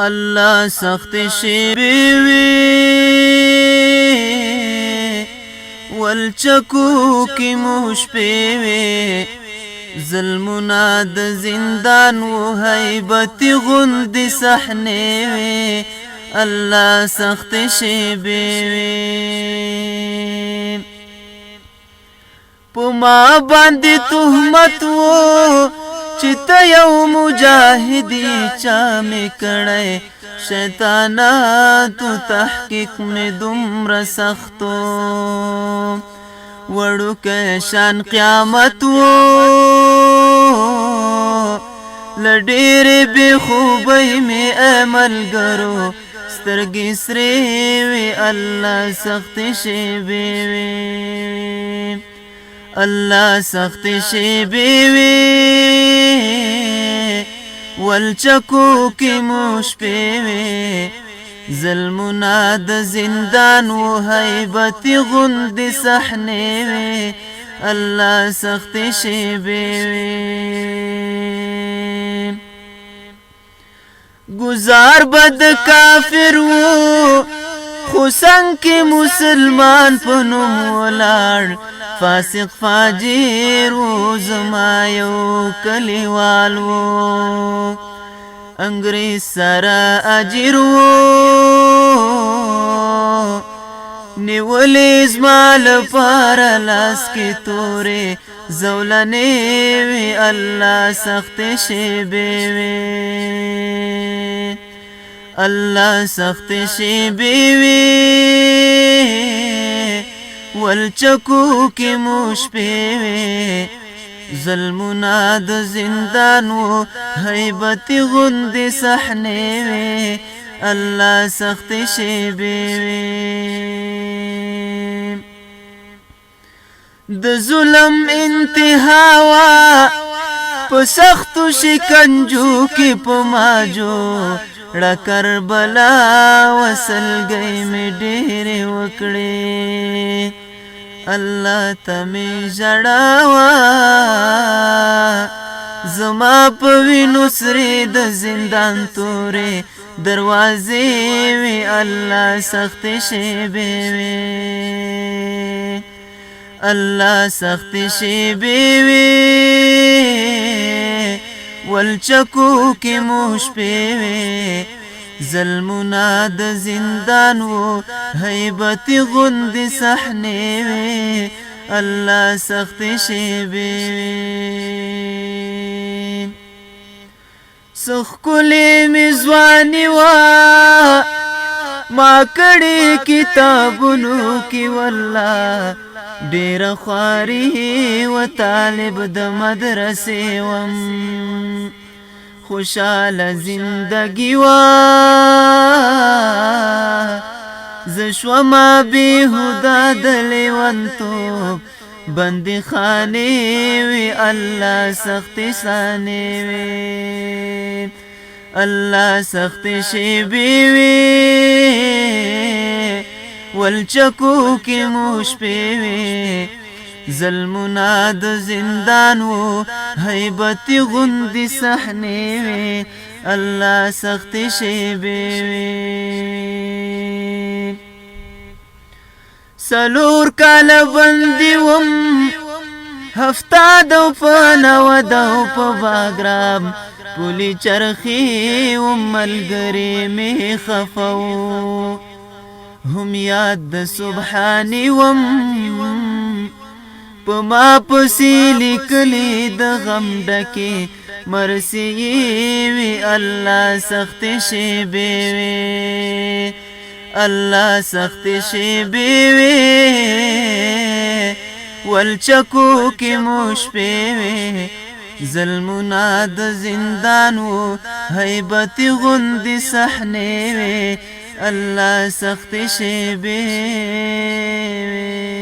الله سخت شیبې وي ولچکو کې مو شپې وي ظلمونه د زندان و هیبت غوندې صحنې وي الله سخت شیبې وي په ما باندې تهمت و چې ته یو مجاهدی چا می کړی شیطاناتو تحقیق می دومره سختو وړوکی شان قیامت و له ډېرې بېخوبۍ مې ملګرو سترګې سرې وې الله سختې شېبې وې الله سختې شېبې وې ولچکو کې مو شپې وې ظلمونه د زندان و هیبت غوندې صحنې وې الله سختې شېبې وې گزار بد کافر و خو څنګ کې مسلمان په نوم ولاړ فاسق فاجر و زما یو کلیوال و انګریز سره اجر و نیولې زما لپاره لاس کې تورې زولنې وي الله سختې شېبې وي الله سختې شېبې وي ولچکو کې مو شپې وي ظلمونه د زندان و هیبت غوندې صحنې وي الله سختې شېبې وي د ظلم انتها وا په سختو شکنجو کې په ماجو ړه کربلا وسلګۍ مې ډېرې وکړې الله ته مې ژړاوه زما په وینو سرې د زندان تورې دروازې وي الله سختې شېبې وي الله سختې شېبې وي ولچکو کې مو شپې وي ظلمونه د زندان و هیبت غوندې صحنې وي الله سختې شېبې وي څه ښکلې مې ځواني وه ما کړې کتابونو کې والله ډېره خواري و طالب د مدرسې وم خوشاله زندګي وه زه شومه بېهوده د لیونتوب بندي خانې وي الله سختې سانې وي الله سختې شېبې وي ولچکو کې مو شپې وي ظلمونه د زندان و هیبت غوندې صحنې وي الله سختې شېبې وي څلور کاله بندي وم هفته دو په نوده په باګرام پولي چرخې وم ملګرې مې خفه و هم یاد د سبحاني وم په ما پسې لیکلې د غم ډکې مرثیې وي الله سختې شېبې وي الله سختې شېبې وي ولچکو کې مو شپې وي ظلمونه د زندان و هیبت غوندې صحنې وي الله سختې شېبې وي